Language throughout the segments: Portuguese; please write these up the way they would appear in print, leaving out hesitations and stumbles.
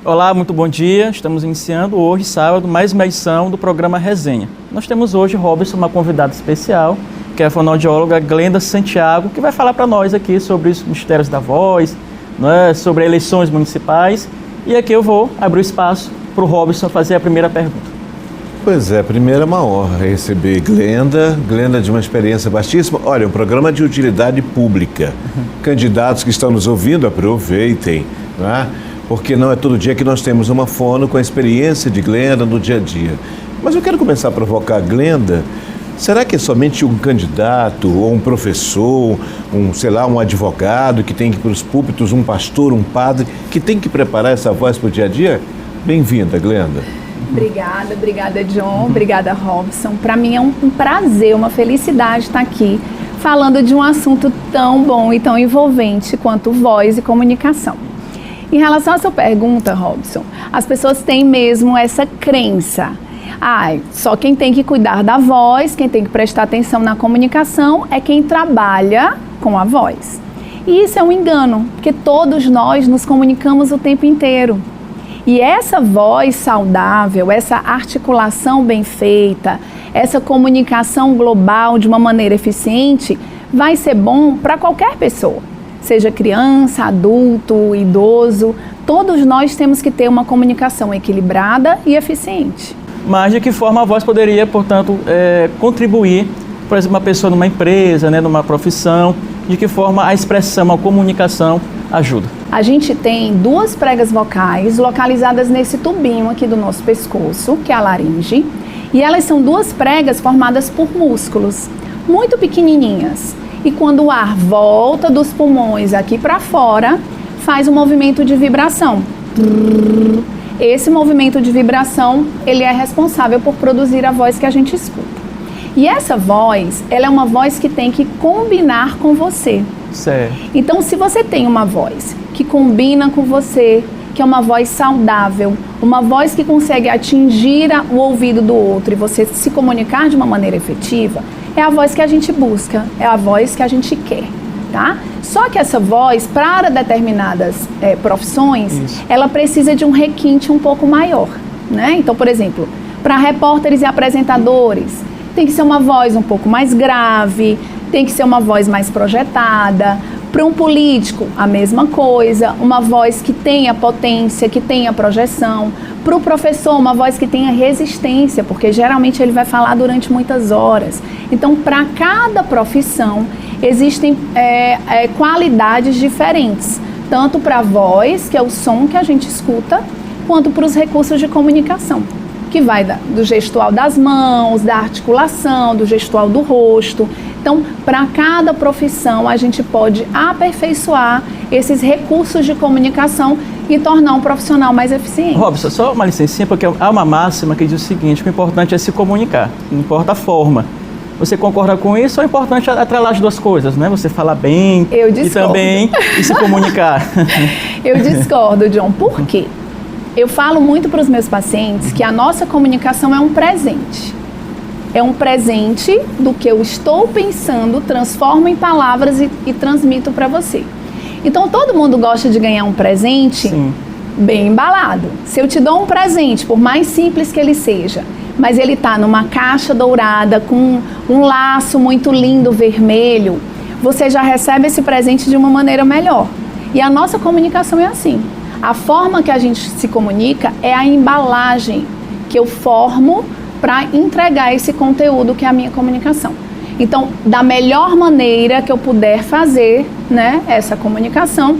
Olá, muito bom dia. Estamos iniciando hoje, sábado, mais uma edição do programa Resenha. Nós temos hoje, Robson, uma convidada especial, que é a fonoaudióloga Glenda Santiago, que vai falar para nós aqui sobre os mistérios da voz, né, sobre eleições municipais. E aqui eu vou abrir o espaço para o Robson fazer a primeira pergunta. Pois é, primeiro é uma honra receber Glenda de uma experiência vastíssima. Olha, um programa de utilidade pública. Candidatos que estão nos ouvindo, aproveitem, não é? Porque não é todo dia que nós temos uma fono com a experiência de Glenda no dia a dia. Mas eu quero começar a provocar a Glenda. Será que é somente um candidato ou um professor, um advogado que tem que ir para os púlpitos, um pastor, um padre, que tem que preparar essa voz para o dia a dia? Bem-vinda, Glenda. Obrigada, John. Obrigada, Robson. Para mim é um prazer, uma felicidade estar aqui falando de um assunto tão bom e tão envolvente quanto voz e comunicação. Em relação à sua pergunta, Robson, as pessoas têm mesmo essa crença. Só quem tem que cuidar da voz, quem tem que prestar atenção na comunicação é quem trabalha com a voz. E isso é um engano, porque todos nós nos comunicamos o tempo inteiro. E essa voz saudável, essa articulação bem feita, essa comunicação global de uma maneira eficiente, vai ser bom para qualquer pessoa. Seja criança, adulto, idoso, todos nós temos que ter uma comunicação equilibrada e eficiente. Mas de que forma a voz poderia, portanto, contribuir, por exemplo, uma pessoa numa empresa, né, numa profissão, de que forma a expressão, a comunicação ajuda? A gente tem duas pregas vocais localizadas nesse tubinho aqui do nosso pescoço, que é a laringe, e elas são duas pregas formadas por músculos, muito pequenininhas. E quando o ar volta dos pulmões aqui para fora, faz um movimento de vibração. Esse movimento de vibração, ele é responsável por produzir a voz que a gente escuta. E essa voz, ela é uma voz que tem que combinar com você. Certo. Então, se você tem uma voz que combina com você, que é uma voz saudável, uma voz que consegue atingir o ouvido do outro e você se comunicar de uma maneira efetiva, é a voz que a gente busca, é a voz que a gente quer, tá? Só que essa voz, para determinadas profissões, ela precisa de um requinte um pouco maior, né? Então, por exemplo, para repórteres e apresentadores, tem que ser uma voz um pouco mais grave, tem que ser uma voz mais projetada. Para um político, a mesma coisa, uma voz que tenha potência, que tenha projeção. Para o professor, uma voz que tenha resistência, porque geralmente ele vai falar durante muitas horas. Então, para cada profissão, existem qualidades diferentes, tanto para a voz, que é o som que a gente escuta, quanto para os recursos de comunicação, que vai do gestual das mãos, da articulação, do gestual do rosto. Então, para cada profissão, a gente pode aperfeiçoar esses recursos de comunicação e tornar um profissional mais eficiente. Robson, só uma licencinha, porque há uma máxima que diz o seguinte, que o importante é se comunicar, não importa a forma. Você concorda com isso ou é importante atrelar as duas coisas, né? Você falar bem e também se comunicar. Eu discordo, John. Por quê? Eu falo muito para os meus pacientes que a nossa comunicação é um presente. É um presente do que eu estou pensando, transformo em palavras e transmito para você. Então, todo mundo gosta de ganhar um presente bem embalado. Se eu te dou um presente, por mais simples que ele seja, mas ele está numa caixa dourada, com um laço muito lindo vermelho, você já recebe esse presente de uma maneira melhor. E a nossa comunicação é assim. A forma que a gente se comunica é a embalagem que eu formo para entregar esse conteúdo que é a minha comunicação. Então, da melhor maneira que eu puder fazer, né, essa comunicação,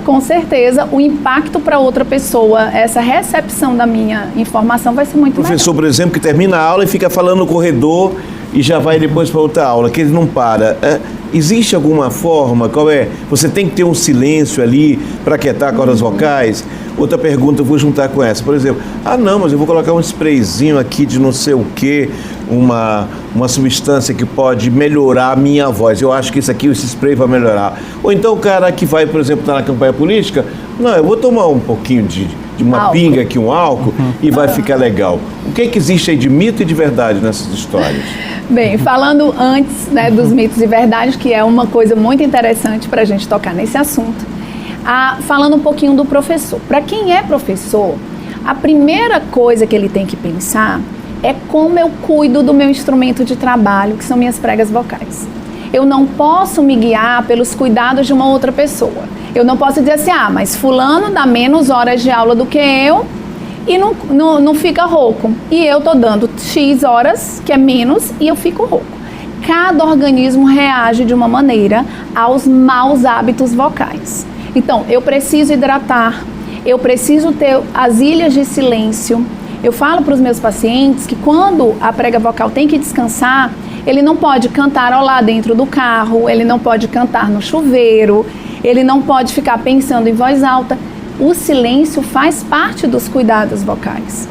com certeza o impacto para outra pessoa, essa recepção da minha informação vai ser muito melhor. Professor, por exemplo, que termina a aula e fica falando no corredor e já vai depois para outra aula, que ele não para. Existe alguma forma? Qual é? Você tem que ter um silêncio ali para aquietar cordas vocais? Outra pergunta, eu vou juntar com essa. Por exemplo, não, mas eu vou colocar um sprayzinho aqui de não sei o quê, uma substância que pode melhorar a minha voz. Eu acho que esse spray vai melhorar. Ou então o cara que vai, por exemplo, estar na campanha política, não, eu vou tomar um pouquinho de uma pinga aqui, um álcool, e vai ficar legal. O que existe aí de mito e de verdade nessas histórias? Bem, falando antes, né, dos mitos e verdades, que é uma coisa muito interessante para a gente tocar nesse assunto, Falando um pouquinho do professor. Para quem é professor, a primeira coisa que ele tem que pensar é como eu cuido do meu instrumento de trabalho, que são minhas pregas vocais. Eu não posso me guiar pelos cuidados de uma outra pessoa. Eu não posso dizer assim, mas fulano dá menos horas de aula do que eu e não fica rouco. E eu tô dando X horas, que é menos, e eu fico rouco. Cada organismo reage de uma maneira aos maus hábitos vocais. Então, eu preciso hidratar, eu preciso ter as ilhas de silêncio. Eu falo para os meus pacientes que quando a prega vocal tem que descansar, ele não pode cantarolar dentro do carro, ele não pode cantar no chuveiro, ele não pode ficar pensando em voz alta. O silêncio faz parte dos cuidados vocais.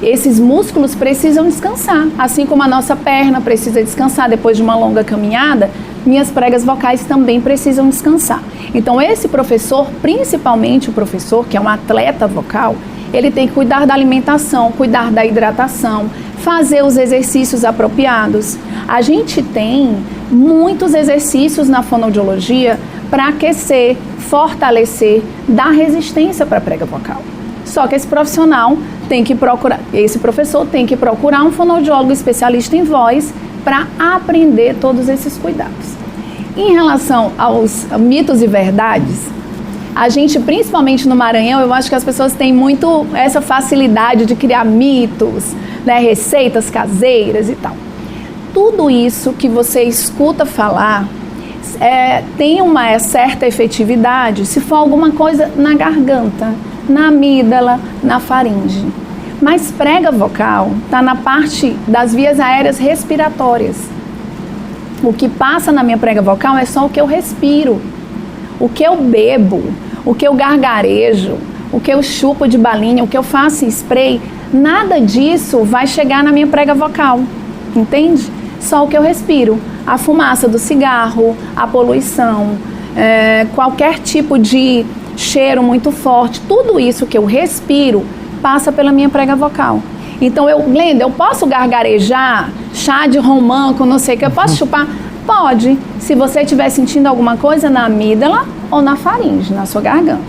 Esses músculos precisam descansar, assim como a nossa perna precisa descansar depois de uma longa caminhada, minhas pregas vocais também precisam descansar. Então esse professor, principalmente o professor que é um atleta vocal, ele tem que cuidar da alimentação, cuidar da hidratação, fazer os exercícios apropriados. A gente tem muitos exercícios na fonoaudiologia para aquecer, fortalecer, dar resistência para a prega vocal. Só que esse profissional tem que procurar, esse professor tem que procurar um fonoaudiólogo especialista em voz para aprender todos esses cuidados. Em relação aos mitos e verdades, a gente, principalmente no Maranhão, eu acho que as pessoas têm muito essa facilidade de criar mitos, né, receitas caseiras e tal. Tudo isso que você escuta falar tem uma certa efetividade se for alguma coisa na garganta, na amígdala, na faringe. Mas prega vocal está na parte das vias aéreas respiratórias. O que passa na minha prega vocal é só o que eu respiro, o que eu bebo, o que eu gargarejo, o que eu chupo de balinha, o que eu faço em spray. Nada disso vai chegar na minha prega vocal, entende? Só o que eu respiro. A fumaça do cigarro, a poluição, qualquer tipo de cheiro muito forte, tudo isso que eu respiro passa pela minha prega vocal. Então, Glenda, eu posso gargarejar, chá de romã com não sei o que, eu posso chupar? Pode, se você estiver sentindo alguma coisa na amígdala ou na faringe, na sua garganta.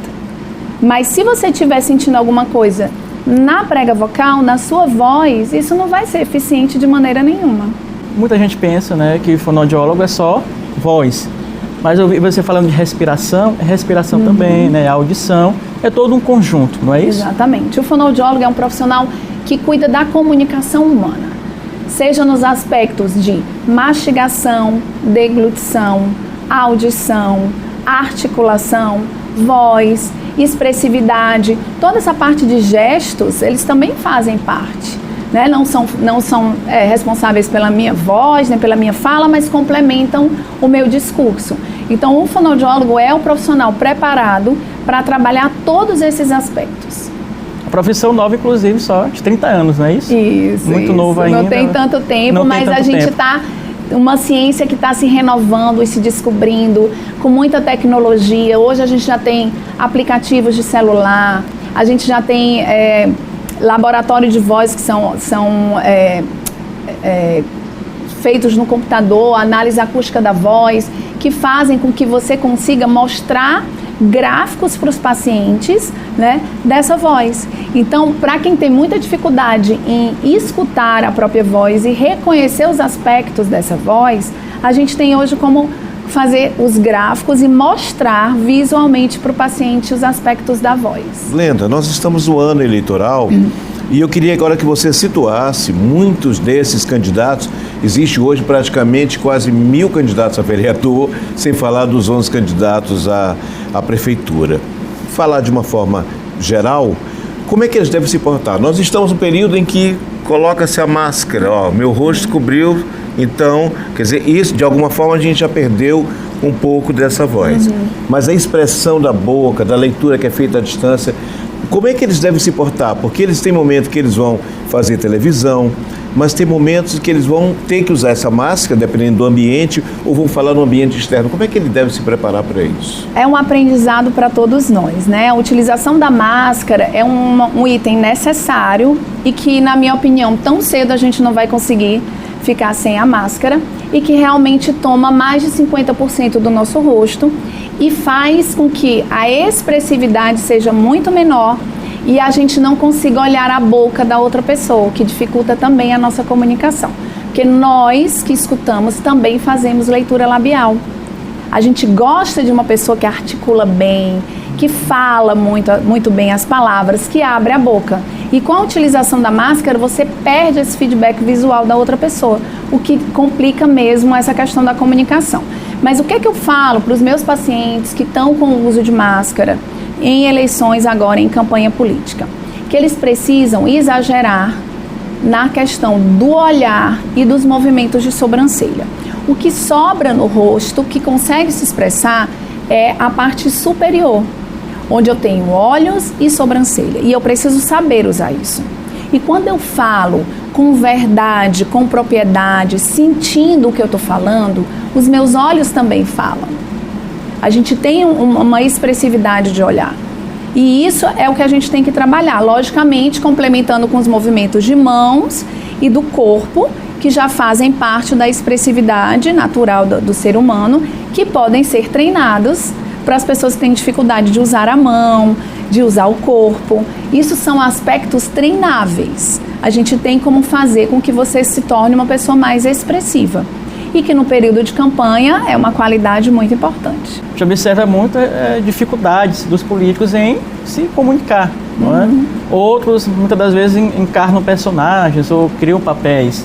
Mas se você estiver sentindo alguma coisa na prega vocal, na sua voz, isso não vai ser eficiente de maneira nenhuma. Muita gente pensa, né, que fonoaudiólogo é só voz. Mas eu vi você falando de respiração, respiração também, né, audição, é todo um conjunto, não é isso? Exatamente. O fonoaudiólogo é um profissional que cuida da comunicação humana, seja nos aspectos de mastigação, deglutição, audição, articulação, voz, expressividade, toda essa parte de gestos, eles também fazem parte, né? Não são responsáveis pela minha voz, nem pela minha fala, mas complementam o meu discurso. Então, o fonoaudiólogo é o profissional preparado para trabalhar todos esses aspectos. A profissão nova, inclusive, só de 30 anos, não é isso? Isso. Muito novo ainda. Não tem tanto tempo, mas a gente está... Uma ciência que está se renovando e se descobrindo, com muita tecnologia. Hoje a gente já tem aplicativos de celular, a gente já tem laboratório de voz que são feitos no computador, análise acústica da voz, que fazem com que você consiga mostrar gráficos para os pacientes, né, dessa voz. Então, para quem tem muita dificuldade em escutar a própria voz e reconhecer os aspectos dessa voz, a gente tem hoje como fazer os gráficos e mostrar visualmente para o paciente os aspectos da voz. Glenda, nós estamos no ano eleitoral e eu queria agora que você situasse muitos desses candidatos. Existe hoje praticamente quase 1000 candidatos a vereador, sem falar dos 11 candidatos à prefeitura. Falar de uma forma geral, como é que eles devem se portar? Nós estamos no período em que coloca-se a máscara, meu rosto cobriu, então, quer dizer, isso de alguma forma a gente já perdeu um pouco dessa voz. Mas a expressão da boca, da leitura que é feita à distância, como é que eles devem se portar? Porque eles têm momentos que eles vão fazer televisão, mas tem momentos que eles vão ter que usar essa máscara, dependendo do ambiente, ou vão falar no ambiente externo. Como é que ele deve se preparar para isso? É um aprendizado para todos nós, né? A utilização da máscara é um item necessário e que, na minha opinião, tão cedo a gente não vai conseguir ficar sem a máscara e que realmente toma mais de 50% do nosso rosto e faz com que a expressividade seja muito menor e a gente não consiga olhar a boca da outra pessoa, o que dificulta também a nossa comunicação. Porque nós que escutamos também fazemos leitura labial. A gente gosta de uma pessoa que articula bem, que fala muito bem as palavras, que abre a boca. E com a utilização da máscara, você perde esse feedback visual da outra pessoa, o que complica mesmo essa questão da comunicação. Mas o que é que eu falo para os meus pacientes que estão com o uso de máscara em eleições agora, em campanha política? Que eles precisam exagerar na questão do olhar e dos movimentos de sobrancelha. O que sobra no rosto, que consegue se expressar, é a parte superior, onde eu tenho olhos e sobrancelha. E eu preciso saber usar isso. E quando eu falo com verdade, com propriedade, sentindo o que eu estou falando, os meus olhos também falam. A gente tem uma expressividade de olhar. E isso é o que a gente tem que trabalhar, logicamente complementando com os movimentos de mãos e do corpo, que já fazem parte da expressividade natural do ser humano, que podem ser treinados para as pessoas que têm dificuldade de usar a mão, de usar o corpo. Isso são aspectos treináveis. A gente tem como fazer com que você se torne uma pessoa mais expressiva. E que no período de campanha é uma qualidade muito importante. A gente observa muito dificuldades dos políticos em se comunicar, não é? Outros, muitas das vezes, encarnam personagens ou criam papéis.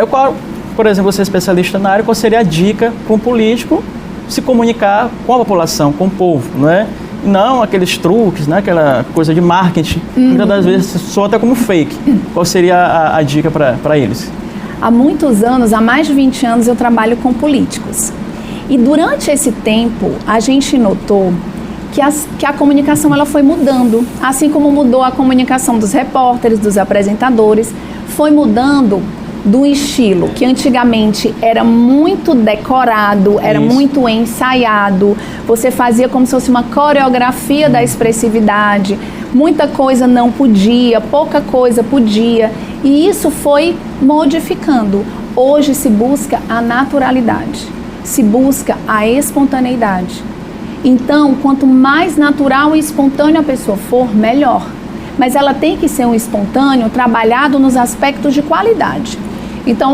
Qual, por exemplo, você é especialista na área, qual seria a dica para um político se comunicar com a população, com o povo, não é? E não aqueles truques, né? Aquela coisa de marketing, muitas das vezes soa até como fake. Qual seria a dica para eles? Há muitos anos, há mais de 20 anos, eu trabalho com políticos. E durante esse tempo, a gente notou que a comunicação ela foi mudando. Assim como mudou a comunicação dos repórteres, dos apresentadores, foi mudando do estilo que antigamente era muito decorado, era muito ensaiado. Você fazia como se fosse uma coreografia da expressividade. Muita coisa não podia, pouca coisa podia. E isso foi modificando. Hoje se busca a naturalidade, se busca a espontaneidade. Então, quanto mais natural e espontâneo a pessoa for, melhor. Mas ela tem que ser um espontâneo trabalhado nos aspectos de qualidade. Então,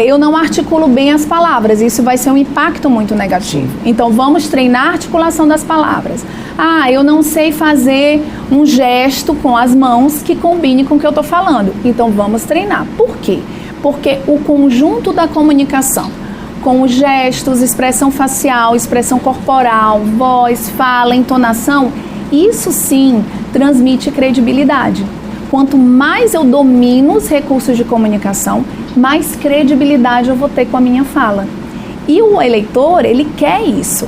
eu não articulo bem as palavras, isso vai ser um impacto muito negativo. Então, vamos treinar a articulação das palavras. Eu não sei fazer um gesto com as mãos que combine com o que eu estou falando. Então, vamos treinar. Por quê? Porque o conjunto da comunicação, com os gestos, expressão facial, expressão corporal, voz, fala, entonação, isso sim transmite credibilidade. Quanto mais eu domino os recursos de comunicação, mais credibilidade eu vou ter com a minha fala. E o eleitor, ele quer isso.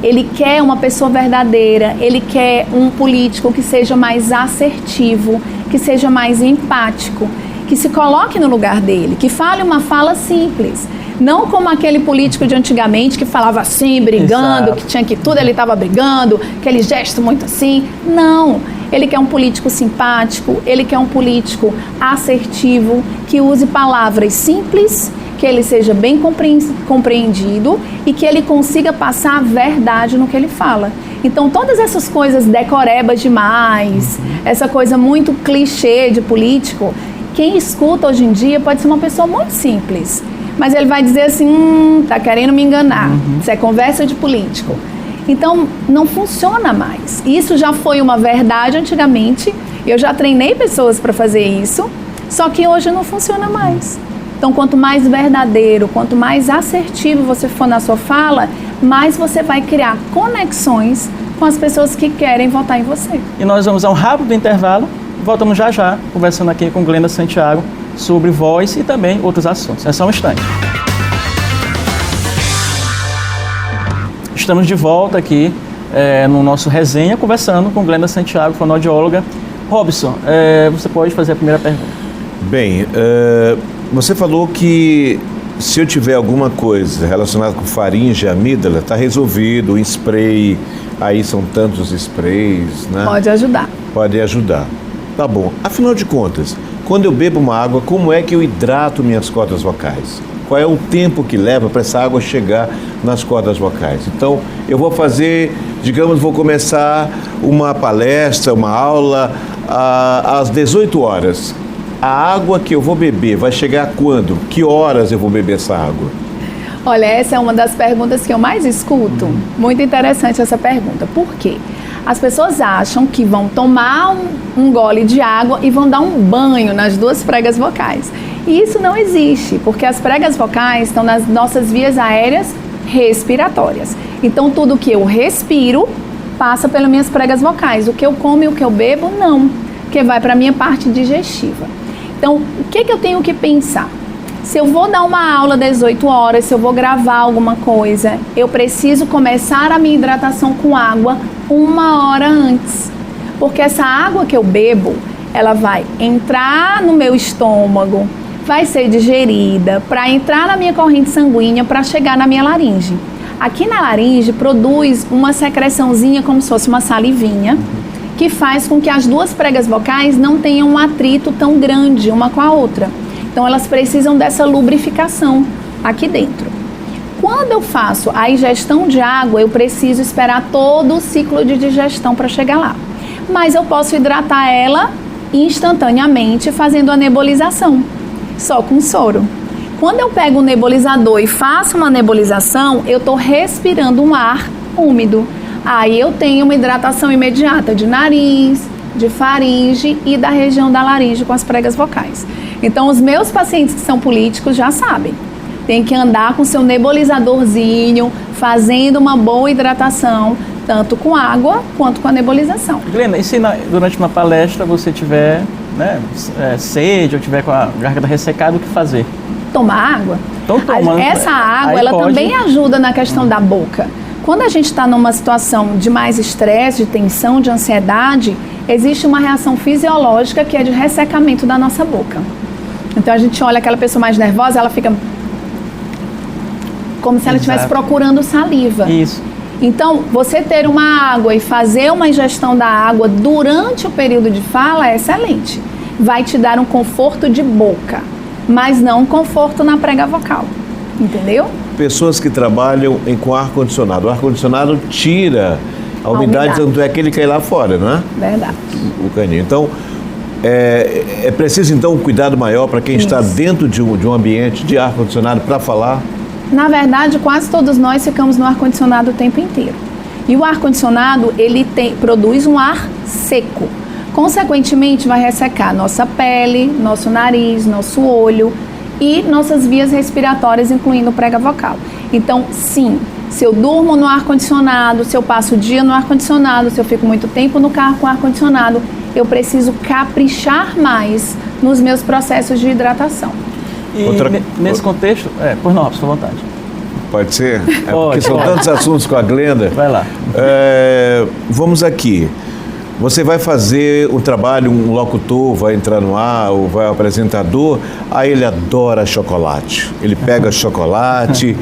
Ele quer uma pessoa verdadeira, ele quer um político que seja mais assertivo, que seja mais empático, que se coloque no lugar dele, que fale uma fala simples. Não como aquele político de antigamente que falava assim, brigando, Exato. que tinha que tudo ele estava brigando, aquele gesto muito assim. Não, ele quer um político simpático, ele quer um político assertivo, que use palavras simples, que ele seja bem compreendido e que ele consiga passar a verdade no que ele fala. Então, todas essas coisas decorebas demais, essa coisa muito clichê de político, quem escuta hoje em dia pode ser uma pessoa muito simples, mas ele vai dizer assim, tá querendo me enganar, isso é conversa de político. Então, não funciona mais. Isso já foi uma verdade antigamente, eu já treinei pessoas para fazer isso, só que hoje não funciona mais. Então, quanto mais verdadeiro, quanto mais assertivo você for na sua fala, mais você vai criar conexões com as pessoas que querem votar em você. E nós vamos a um rápido intervalo, voltamos já já, conversando aqui com Glenda Santiago sobre voz e também outros assuntos. É só um instante. Estamos de volta aqui no nosso resenha, conversando com Glenda Santiago, fonoaudióloga. Robson, você pode fazer a primeira pergunta. Bem, você falou que se eu tiver alguma coisa relacionada com faringe e amígdala, está resolvido, um spray, aí são tantos sprays, né? Pode ajudar. Pode ajudar. Tá bom. Afinal de contas, quando eu bebo uma água, como é que eu hidrato minhas cordas vocais? Qual é o tempo que leva para essa água chegar nas cordas vocais? Então, eu vou fazer, digamos, vou começar uma palestra, uma aula às 18 horas. A água que eu vou beber vai chegar quando? Que horas eu vou beber essa água? Olha, essa é uma das perguntas que eu mais escuto. Muito interessante essa pergunta. Por quê? As pessoas acham que vão tomar um gole de água e vão dar um banho nas duas pregas vocais. E isso não existe, porque as pregas vocais estão nas nossas vias aéreas respiratórias. Então, tudo que eu respiro passa pelas minhas pregas vocais. O que eu como e o que eu bebo, não, porque vai para a minha parte digestiva. Então, o que eu tenho que pensar? Se eu vou dar uma aula 18 horas, se eu vou gravar alguma coisa, eu preciso começar a minha hidratação com água 1 hora antes. Porque essa água que eu bebo, ela vai entrar no meu estômago, vai ser digerida, para entrar na minha corrente sanguínea, para chegar na minha laringe. Aqui na laringe produz uma secreçãozinha como se fosse uma salivinha, que faz com que as duas pregas vocais não tenham um atrito tão grande uma com a outra. Então elas precisam dessa lubrificação aqui dentro. Quando eu faço a ingestão de água, eu preciso esperar todo o ciclo de digestão para chegar lá. Mas eu posso hidratar ela instantaneamente fazendo a nebulização, só com soro. Quando eu pego um nebulizador e faço uma nebulização, eu estou respirando um ar úmido. Aí eu tenho uma hidratação imediata de nariz, de faringe e da região da laringe com as pregas vocais. Então, os meus pacientes que são políticos já sabem. Tem que andar com seu nebulizadorzinho, fazendo uma boa hidratação, tanto com água quanto com a nebulização. Glenda, e se durante uma palestra você tiver sede ou tiver com a garganta ressecada, o que fazer? Tomar água. Então, essa água, ela também ajuda na questão da boca. Quando a gente está numa situação de mais estresse, de tensão, de ansiedade, existe uma reação fisiológica que é de ressecamento da nossa boca. Então a gente olha aquela pessoa mais nervosa, ela fica como se ela estivesse procurando saliva. Isso. Então, você ter uma água e fazer uma ingestão da água durante o período de fala é excelente. Vai te dar um conforto de boca, mas não um conforto na prega vocal. Entendeu? Pessoas que trabalham com ar-condicionado. O ar-condicionado tira a umidade, tanto é que ele cai lá fora, não é? Verdade. O caninho. Então, é preciso, então, um cuidado maior para quem está dentro de um ambiente de ar-condicionado para falar? Na verdade, quase todos nós ficamos no ar-condicionado o tempo inteiro. E o ar-condicionado, ele produz um ar seco. Consequentemente, vai ressecar nossa pele, nosso nariz, nosso olho e nossas vias respiratórias, incluindo prega vocal. Então, sim, se eu durmo no ar-condicionado, se eu passo o dia no ar-condicionado, se eu fico muito tempo no carro com ar-condicionado, eu preciso caprichar mais nos meus processos de hidratação. E nesse contexto, por não, por vontade. Pode ser? Porque são tantos assuntos com a Glenda. Vai lá. Vamos aqui. Você vai fazer o trabalho, um locutor vai entrar no ar, ou vai apresentador, aí ele adora chocolate. Ele pega chocolate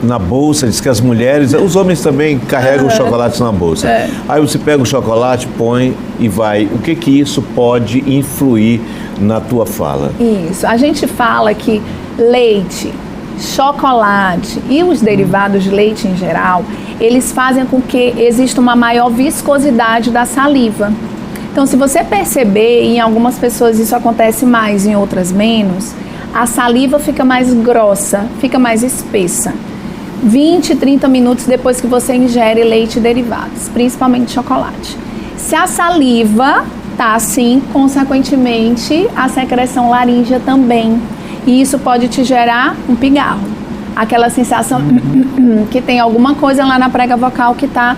na bolsa, diz que as mulheres, os homens também carregam chocolates na bolsa. Aí você pega o chocolate, põe e vai. O que isso pode influir na tua fala? Isso. A gente fala que leite, chocolate e os derivados de leite em geral, eles fazem com que exista uma maior viscosidade da saliva. Então, se você perceber, em algumas pessoas isso acontece mais, em outras menos, a saliva fica mais grossa, fica mais espessa. 20, 30 minutos depois que você ingere leite e derivados, principalmente chocolate. Se a saliva tá assim, consequentemente, a secreção laríngea também. E isso pode te gerar um pigarro. Aquela sensação que tem alguma coisa lá na prega vocal que está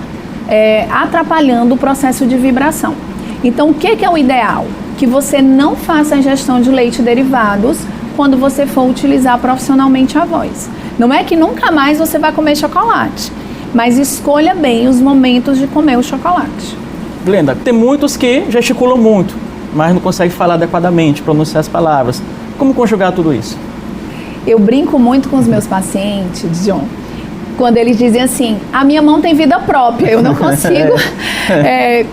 atrapalhando o processo de vibração. Então, o que é o ideal? Que você não faça a ingestão de leite e derivados quando você for utilizar profissionalmente a voz. Não é que nunca mais você vai comer chocolate, mas escolha bem os momentos de comer o chocolate. Glenda, tem muitos que gesticulam muito, mas não conseguem falar adequadamente, pronunciar as palavras. Como conjugar tudo isso? Eu brinco muito com os meus pacientes, John, quando eles dizem assim, a minha mão tem vida própria, eu não consigo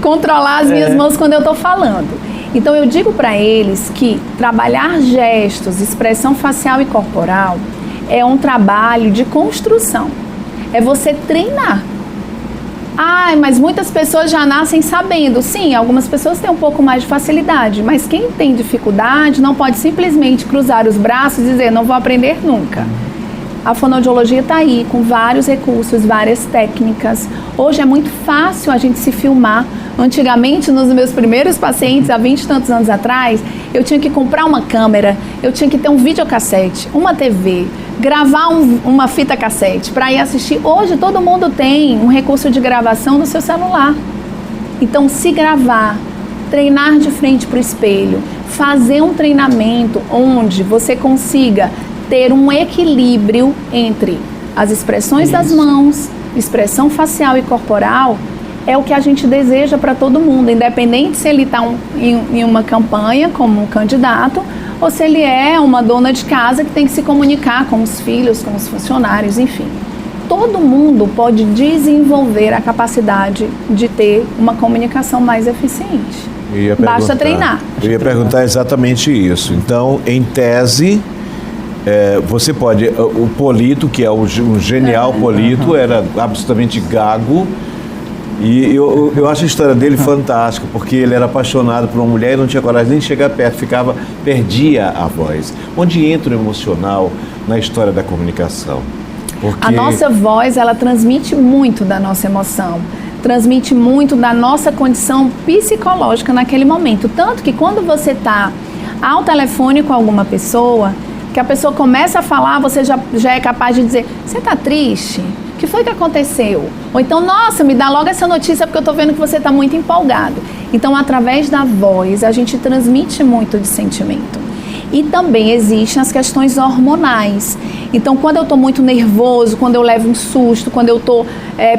controlar as minhas mãos quando eu estou falando. Então eu digo para eles que trabalhar gestos, expressão facial e corporal é um trabalho de construção. É você treinar. Mas muitas pessoas já nascem sabendo. Sim, algumas pessoas têm um pouco mais de facilidade, mas quem tem dificuldade não pode simplesmente cruzar os braços e dizer, não vou aprender nunca. A fonoaudiologia está aí com vários recursos, várias técnicas. Hoje é muito fácil a gente se filmar. Antigamente, nos meus primeiros pacientes, há 20 e tantos anos atrás, eu tinha que comprar uma câmera, eu tinha que ter um videocassete, uma TV, gravar uma fita cassete para ir assistir. Hoje todo mundo tem um recurso de gravação no seu celular. Então, se gravar, treinar de frente para o espelho, fazer um treinamento onde você consiga ter um equilíbrio entre as expressões das mãos, expressão facial e corporal, é o que a gente deseja para todo mundo, independente se ele está em uma campanha como um candidato ou se ele é uma dona de casa que tem que se comunicar com os filhos, com os funcionários, enfim. Todo mundo pode desenvolver a capacidade de ter uma comunicação mais eficiente. Basta treinar. Eu ia perguntar exatamente isso. Então, em tese, você pode... O Polito, que é um genial Polito, era absolutamente gago. E eu acho a história dele fantástica, porque ele era apaixonado por uma mulher e não tinha coragem nem de chegar perto, perdia a voz. Onde entra o emocional na história da comunicação? Porque... A nossa voz, ela transmite muito da nossa emoção, transmite muito da nossa condição psicológica naquele momento. Tanto que quando você está ao telefone com alguma pessoa, que a pessoa começa a falar, você já é capaz de dizer, você está triste? O que foi que aconteceu? Ou então, nossa, me dá logo essa notícia porque eu estou vendo que você está muito empolgado. Então, através da voz, a gente transmite muito de sentimento. E também existem as questões hormonais. Então, quando eu estou muito nervoso, quando eu levo um susto, quando eu estou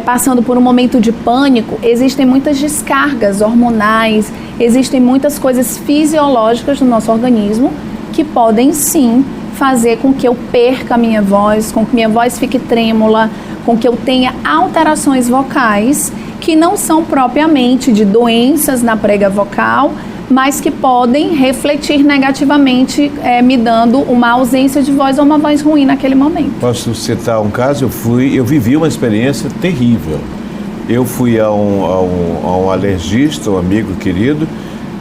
passando por um momento de pânico, existem muitas descargas hormonais, existem muitas coisas fisiológicas do nosso organismo que podem, sim, fazer com que eu perca a minha voz, com que minha voz fique trêmula, com que eu tenha alterações vocais que não são propriamente de doenças na prega vocal, mas que podem refletir negativamente, me dando uma ausência de voz ou uma voz ruim naquele momento. Posso citar um caso? Eu vivi uma experiência terrível. Eu fui a um alergista, um amigo querido,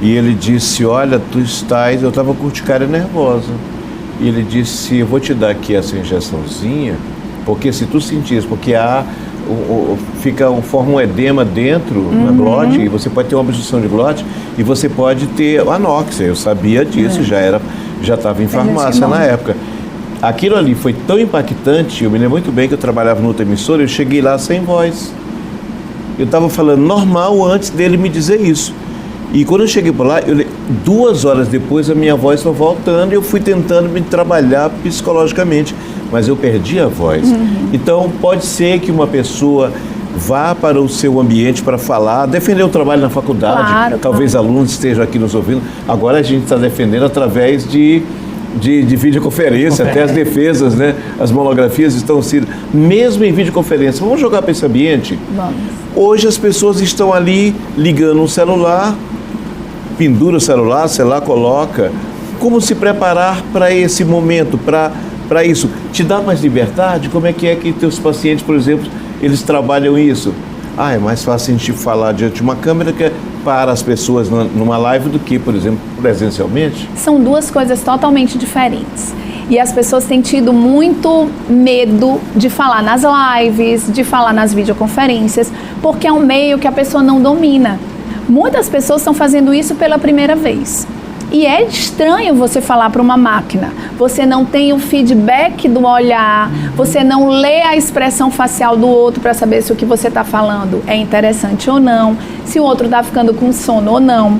e ele disse, olha, eu estava com urticária nervosa. E ele disse, eu vou te dar aqui essa injeçãozinha, porque se tu sentires, porque forma um edema dentro na glote, e você pode ter uma obstrução de glote, e você pode ter anóxia. Eu sabia disso, já estava em farmácia na época. Aquilo ali foi tão impactante, eu me lembro muito bem que eu trabalhava no outra emissora, eu cheguei lá sem voz. Eu estava falando normal antes dele me dizer isso. E quando eu cheguei por lá, 2 horas depois a minha voz foi voltando e eu fui tentando me trabalhar psicologicamente, mas eu perdi a voz. Então pode ser que uma pessoa vá para o seu ambiente para falar, defender o trabalho na faculdade, talvez alunos estejam aqui nos ouvindo. Agora a gente está defendendo através de videoconferência, até as defesas, né? As monografias estão sendo, mesmo em videoconferência. Vamos jogar para esse ambiente? Vamos. Hoje as pessoas estão ali ligando um celular, pendura o celular, coloca. Como se preparar para esse momento, para isso? Te dá mais liberdade? Como é que teus pacientes, por exemplo, eles trabalham isso? É mais fácil a gente falar diante de uma câmera que para as pessoas numa live do que, por exemplo, presencialmente? São duas coisas totalmente diferentes. E as pessoas têm tido muito medo de falar nas lives, de falar nas videoconferências, porque é um meio que a pessoa não domina. Muitas pessoas estão fazendo isso pela primeira vez. E é estranho você falar para uma máquina. Você não tem o feedback do olhar, você não lê a expressão facial do outro para saber se o que você está falando é interessante ou não, se o outro está ficando com sono ou não.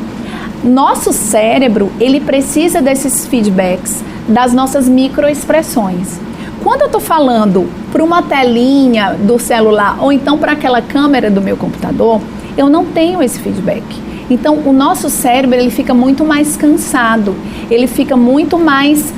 Nosso cérebro, ele precisa desses feedbacks, das nossas microexpressões. Quando eu estou falando para uma telinha do celular ou então para aquela câmera do meu computador, eu não tenho esse feedback. Então, o nosso cérebro, ele fica muito mais cansado, ele fica muito mais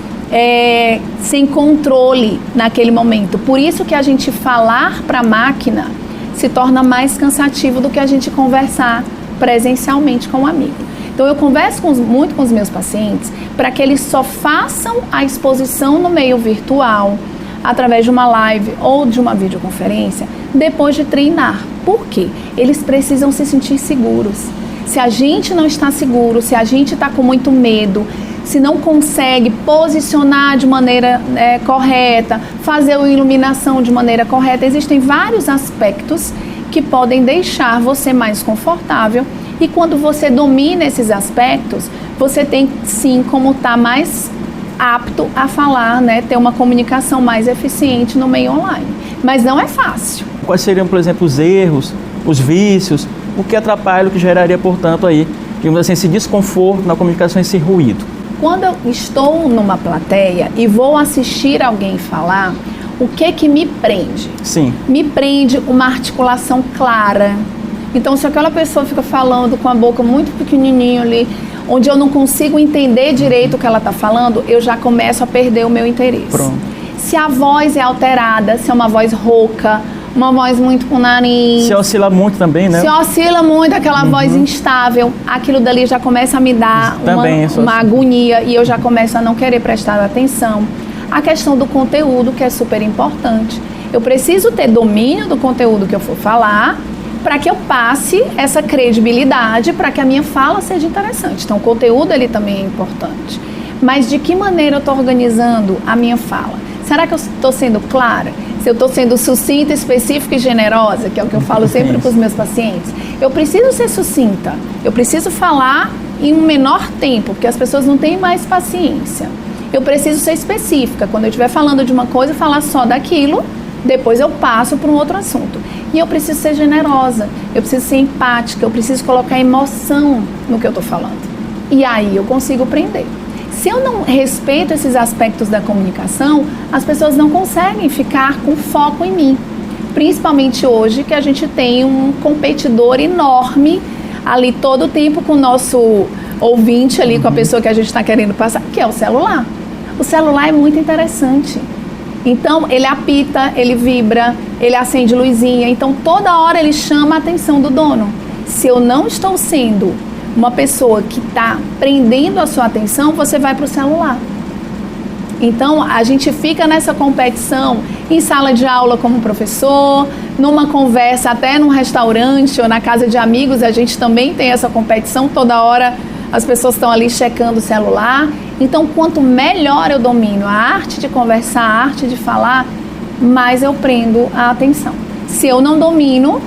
sem controle naquele momento. Por isso que a gente falar para a máquina se torna mais cansativo do que a gente conversar presencialmente com um amigo. Então eu converso muito com os meus pacientes para que eles só façam a exposição no meio virtual, através de uma live ou de uma videoconferência, depois de treinar. Por quê? Eles precisam se sentir seguros. Se a gente não está seguro, se a gente está com muito medo, se não consegue posicionar de maneira correta, fazer a iluminação de maneira correta, existem vários aspectos que podem deixar você mais confortável, e quando você domina esses aspectos, você tem sim como estar mais apto a falar, né, ter uma comunicação mais eficiente no meio online. Mas não é fácil. Quais seriam, por exemplo, os erros, os vícios, o que atrapalha, o que geraria, portanto, aí, digamos assim, esse desconforto na comunicação, esse ruído? Quando eu estou numa plateia e vou assistir alguém falar, o que me prende? Sim. Me prende uma articulação clara. Então, se aquela pessoa fica falando com a boca muito pequenininha ali, onde eu não consigo entender direito o que ela está falando, eu já começo a perder o meu interesse. Pronto. Se a voz é alterada, se é uma voz rouca, uma voz muito com nariz... Se oscila muito também, né? Se oscila muito, aquela voz instável, aquilo dali já começa a me dar uma agonia e eu já começo a não querer prestar atenção. A questão do conteúdo, que é super importante. Eu preciso ter domínio do conteúdo que eu for falar, para que eu passe essa credibilidade, para que a minha fala seja interessante. Então, o conteúdo ele também é importante. Mas de que maneira eu estou organizando a minha fala? Será que eu estou sendo clara? Se eu estou sendo sucinta, específica e generosa, que é o que eu falo sempre para os meus pacientes, eu preciso ser sucinta. Eu preciso falar em um menor tempo, porque as pessoas não têm mais paciência. Eu preciso ser específica. Quando eu estiver falando de uma coisa, falar só daquilo, depois eu passo para um outro assunto. E eu preciso ser generosa, eu preciso ser empática, eu preciso colocar emoção no que eu estou falando. E aí eu consigo prender. Se eu não respeito esses aspectos da comunicação, as pessoas não conseguem ficar com foco em mim. Principalmente hoje, que a gente tem um competidor enorme ali todo o tempo com o nosso ouvinte ali, com a pessoa que a gente está querendo passar, que é o celular. O celular é muito interessante. Então, ele apita, ele vibra, ele acende luzinha. Então, toda hora ele chama a atenção do dono. Se eu não estou sendo uma pessoa que está prendendo a sua atenção, você vai para o celular. Então, a gente fica nessa competição em sala de aula como professor, numa conversa até num restaurante ou na casa de amigos, a gente também tem essa competição, toda hora as pessoas estão ali checando o celular. Então, quanto melhor eu domino a arte de conversar, a arte de falar, mais eu prendo a atenção. Se eu não domino,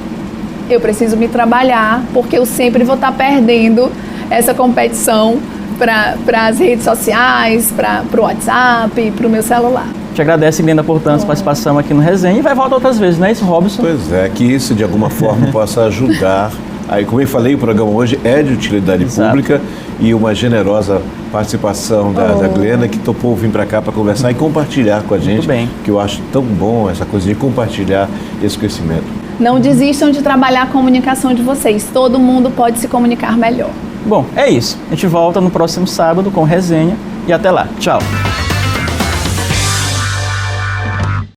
eu preciso me trabalhar, porque eu sempre vou estar perdendo essa competição para as redes sociais, para o WhatsApp, para o meu celular. Te agradece, Glenda, portanto, a participação aqui no Resenha e vai voltar outras vezes, não é isso, Robson? Pois é, que isso de alguma forma possa ajudar. Aí, como eu falei, o programa hoje é de utilidade pública e uma generosa participação da Glenda, que topou vir para cá para conversar e compartilhar com a gente, que eu acho tão bom essa coisa de compartilhar esse conhecimento. Não desistam de trabalhar a comunicação de vocês, todo mundo pode se comunicar melhor. Bom, é isso. A gente volta no próximo sábado com Resenha e até lá. Tchau!